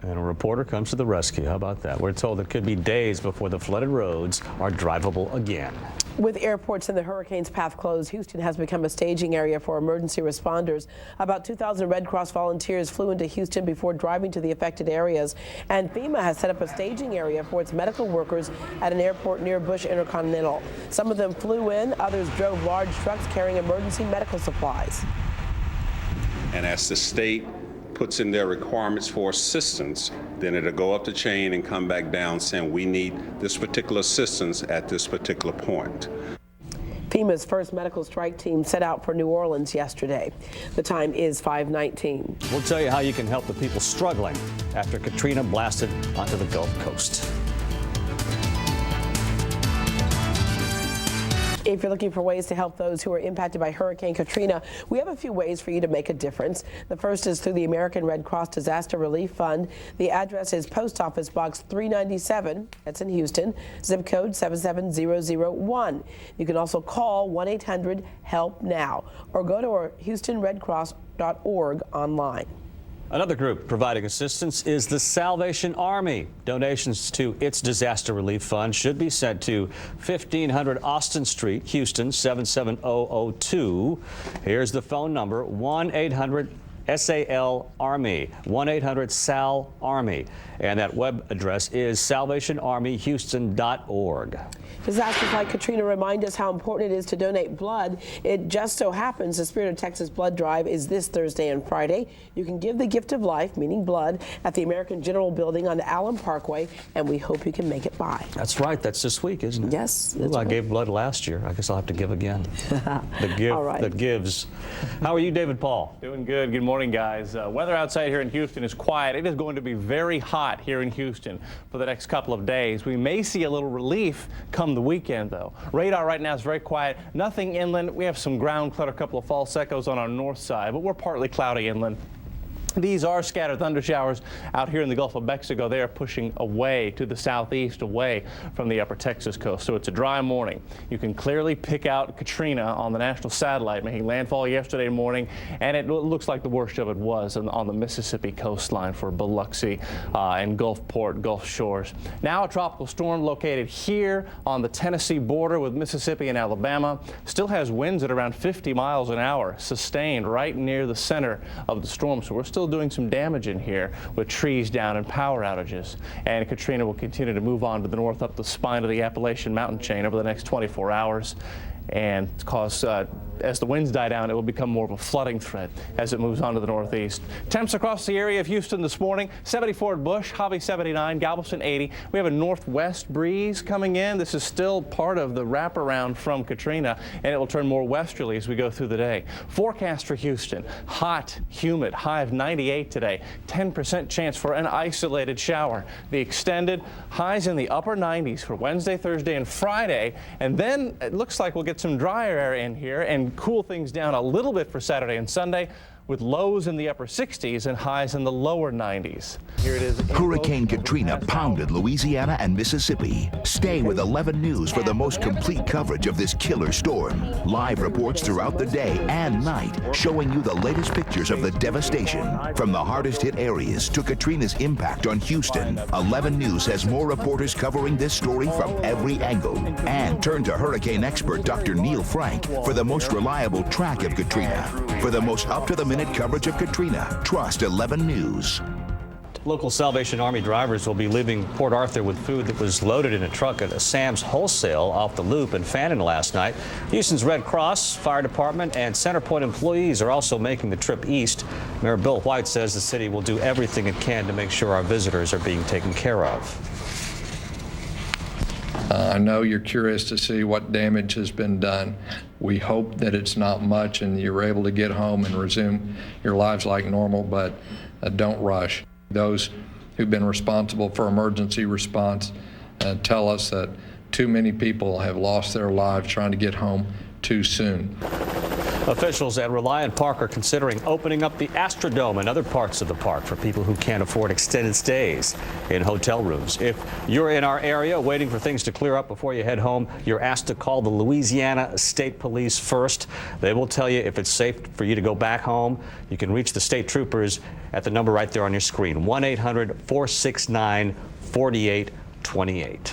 And a reporter comes to the rescue. How about that? We're told it could be days before the flooded roads are drivable again. With airports in the hurricane's path closed, Houston has become a staging area for emergency responders. About 2,000 Red Cross volunteers flew into Houston before driving to the affected areas. And FEMA has set up a staging area for its medical workers at an airport near Bush Intercontinental. Some of them flew in, others drove large trucks carrying emergency medical supplies. And as the state puts in their requirements for assistance, then it'll go up the chain and come back down saying we need this particular assistance at this particular point. FEMA's first medical strike team set out for New Orleans yesterday. The time is 5:19. We'll tell you how you can help the people struggling after Katrina blasted onto the Gulf Coast. If you're looking for ways to help those who are impacted by Hurricane Katrina, we have a few ways for you to make a difference. The first is through the American Red Cross Disaster Relief Fund. The address is Post Office Box 397. That's in Houston. Zip code 77001. You can also call 1-800-HELP-NOW or go to our HoustonRedCross.org online. Another group providing assistance is the Salvation Army. Donations to its disaster relief fund should be sent to 1500 Austin Street, Houston 77002. Here's the phone number: 1-800-SAL-ARMY, 1-800-SAL-ARMY. And that web address is salvationarmyhouston.org. Disasters like Katrina remind us how important it is to donate blood. It just so happens the Spirit of Texas Blood Drive is this Thursday and Friday. You can give the gift of life, meaning blood, at the American General Building on the Allen Parkway, and we hope you can make it by. That's right. That's this week, isn't it? Yes. Ooh, I gave blood last year. I guess I'll have to give again. The gift All right. that gives. How are you, David Paul? Doing good. Good morning, guys. Weather outside here in Houston is quiet. It is going to be very hot here in Houston for the next couple of days. We may see a little relief come the weekend, though. Radar right now is very quiet. Nothing inland. We have some ground clutter, a couple of false echoes on our north side, but we're partly cloudy inland. These are scattered thunder showers out here in the Gulf of Mexico. They are pushing away to the southeast, away from the upper Texas coast. So it's a dry morning. You can clearly pick out Katrina on the national satellite, making landfall yesterday morning, and it looks like the worst of it was on the Mississippi coastline for Biloxi and Gulfport, Gulf Shores. Now a tropical storm located here on the Tennessee border with Mississippi and Alabama. Still has winds at around 50 miles an hour, sustained right near the center of the storm. So we're still doing some damage in here with trees down and power outages. And Katrina will continue to move on to the north up the spine of the Appalachian mountain chain over the next 24 hours. And cause, as the winds die down, it will become more of a flooding threat as it moves on to the northeast. Temps across the area of Houston this morning: 74 at Bush, Hobby 79, Galveston 80. We have a northwest breeze coming in. This is still part of the wraparound from Katrina, and it will turn more westerly as we go through the day. Forecast for Houston: hot, humid, high of 98 today. 10% chance for an isolated shower. The extended highs in the upper 90s for Wednesday, Thursday, and Friday. And then it looks like we'll get some drier air in here and cool things down a little bit for Saturday and Sunday, with lows in the upper 60s and highs in the lower 90s. Here it is. Hurricane Katrina pounded Louisiana and Mississippi. Stay with 11 News for the most complete coverage of this killer storm. Live reports throughout the day and night, showing you the latest pictures of the devastation. From the hardest hit areas to Katrina's impact on Houston, 11 News has more reporters covering this story from every angle. And turn to hurricane expert Dr. Neil Frank for the most reliable track of Katrina. For the most up-to-the-minute coverage of Katrina, trust 11 News. Local Salvation Army drivers will be leaving Port Arthur with food that was loaded in a truck at a Sam's Wholesale off the Loop in Fannin last night. Houston's Red Cross, Fire Department, and Centerpoint employees are also making the trip east. Mayor Bill White says the city will do everything it can to make sure our visitors are being taken care of. I know you're curious to see what damage has been done. We hope that it's not much and you're able to get home and resume your lives like normal, but don't rush. Those who've been responsible for emergency response tell us that too many people have lost their lives trying to get home too soon. Officials at Reliant Park are considering opening up the Astrodome and other parts of the park for people who can't afford extended stays in hotel rooms. If you're in our area waiting for things to clear up before you head home, you're asked to call the Louisiana State Police first. They will tell you if it's safe for you to go back home. You can reach the state troopers at the number right there on your screen, 1-800-469-4828.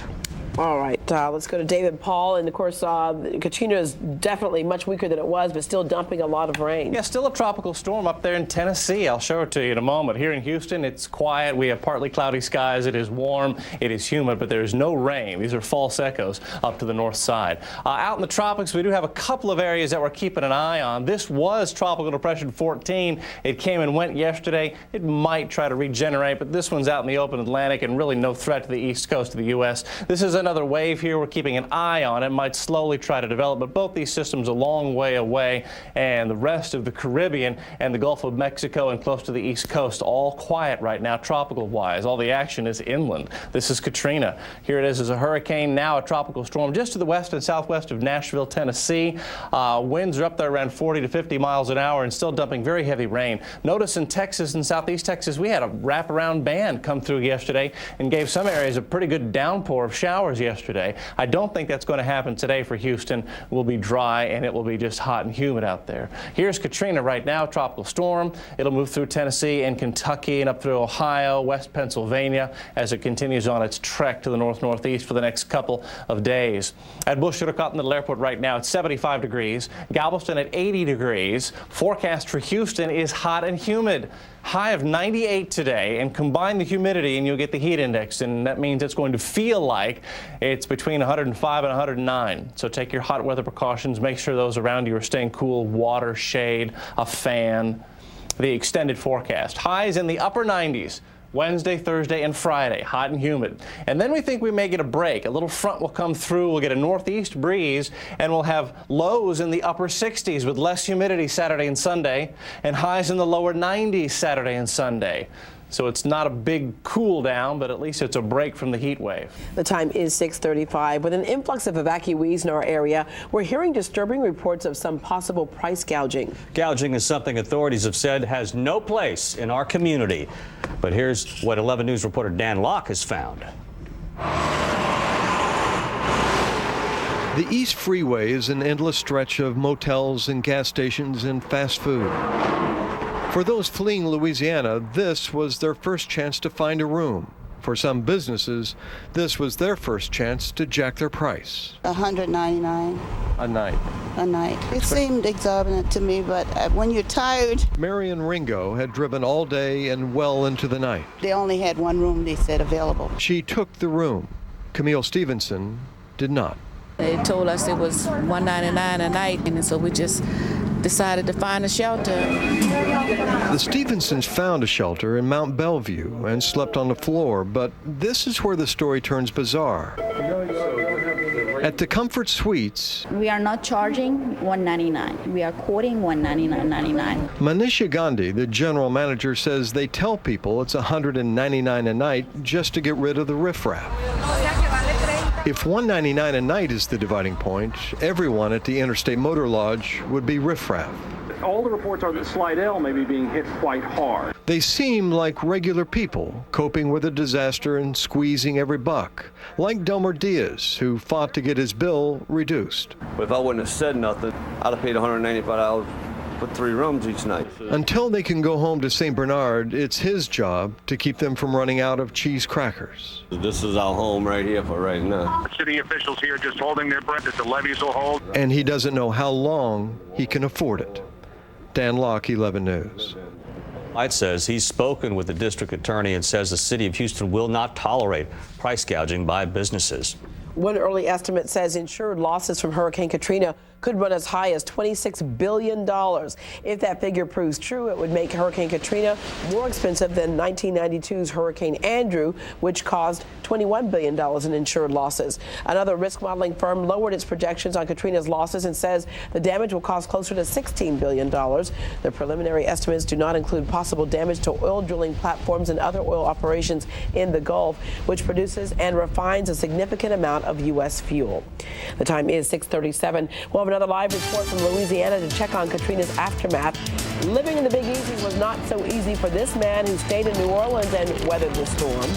All right, let's go to David Paul. And of course, Katrina is definitely much weaker than it was, but still dumping a lot of rain. Yeah, still a tropical storm up there in Tennessee. I'll show it to you in a moment. Here in Houston, it's quiet. We have partly cloudy skies. It is warm. It is humid, but there is no rain. These are false echoes up to the north side. Out in the tropics, we do have a couple of areas that we're keeping an eye on. This was Tropical Depression 14. It came and went yesterday. It might try to regenerate, but this one's out in the open Atlantic and really no threat to the east coast of the U.S. This is another wave here. We're keeping an eye on it. Might slowly try to develop, but both these systems a long way away, and the rest of the Caribbean and the Gulf of Mexico and close to the east coast all quiet right now, tropical wise. All the action is inland. This is Katrina. Here it is as a hurricane, now a tropical storm just to the west and southwest of Nashville, Tennessee. Winds are up there around 40 to 50 miles an hour and still dumping very heavy rain. Notice in Texas and southeast Texas, we had a wraparound band come through yesterday and gave some areas a pretty good downpour of showers yesterday. I don't think that's going to happen today for Houston. It will be dry and it will be just hot and humid out there. Here's Katrina right now, tropical storm. It'll move through Tennessee and Kentucky and up through Ohio, West Pennsylvania as it continues on its trek to the north-northeast for the next couple of days. At Bush-Chillicothe Airport right now, it's 75 degrees. Galveston at 80 degrees. Forecast for Houston is hot and humid. High of 98 today, and combine the humidity and you'll get the heat index, and that means it's going to feel like it's between 105 and 109. So take your hot weather precautions. Make sure those around you are staying cool, water, shade, a fan. The extended forecast. Highs in the upper 90s. Wednesday, Thursday, and Friday, hot and humid. And then we think we may get a break. A little front will come through, we'll get a northeast breeze, and we'll have lows in the upper 60s with less humidity Saturday and Sunday, and highs in the lower 90s Saturday and Sunday. So it's not a big cool down, but at least it's a break from the heat wave. The time is 6:35. With an influx of evacuees in our area, we're hearing disturbing reports of some possible price gouging. Gouging is something authorities have said has no place in our community. But here's what 11 News reporter Dan Locke has found. The East Freeway is an endless stretch of motels and gas stations and fast food. For those fleeing Louisiana, this was their first chance to find a room. For some businesses, this was their first chance to jack their price. $199 a night. A night. It seemed exorbitant to me, but when you're tired. Marion Ringo had driven all day and well into the night. They only had one room, they said, available. She took the room. Camille Stevenson did not. They told us it was $199 a night, and so we just decided to find a shelter. The Stevensons found a shelter in Mount Bellevue and slept on the floor, but this is where the story turns bizarre. At the Comfort Suites, we are not charging $199. We are quoting $199.99. Manisha Gandhi, the general manager, says they tell people it's $199 a night just to get rid of the riffraff. If $199 a night is the dividing point, everyone at the Interstate Motor Lodge would be riffraff. All the reports are that Slidell may be being hit quite hard. They seem like regular people, coping with a disaster and squeezing every buck. Like Delmer Diaz, who fought to get his bill reduced. But if I wouldn't have said nothing, I'd have paid $195 for 3 rooms each night. Until they can go home to St. Bernard, it's his job to keep them from running out of cheese crackers. This is our home right here for right now. City officials here just holding their breath that the levees will hold. And he doesn't know how long he can afford it. Dan Locke, 11 News. Light says he's spoken with the district attorney and says the city of Houston will not tolerate price gouging by businesses. One early estimate says insured losses from Hurricane Katrina could run as high as $26 billion. If that figure proves true, it would make Hurricane Katrina more expensive than 1992's Hurricane Andrew, which caused $21 billion in insured losses. Another risk modeling firm lowered its projections on Katrina's losses and says the damage will cost closer to $16 billion. The preliminary estimates do not include possible damage to oil drilling platforms and other oil operations in the Gulf, which produces and refines a significant amount amount of U.S. fuel. The time is 6:37. We'll have another live report from Louisiana to check on Katrina's aftermath. Living in the Big Easy was not so easy for this man who stayed in New Orleans and weathered the storm.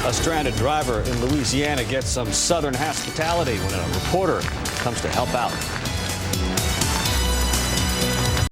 A stranded driver in Louisiana gets some southern hospitality when a reporter comes to help out.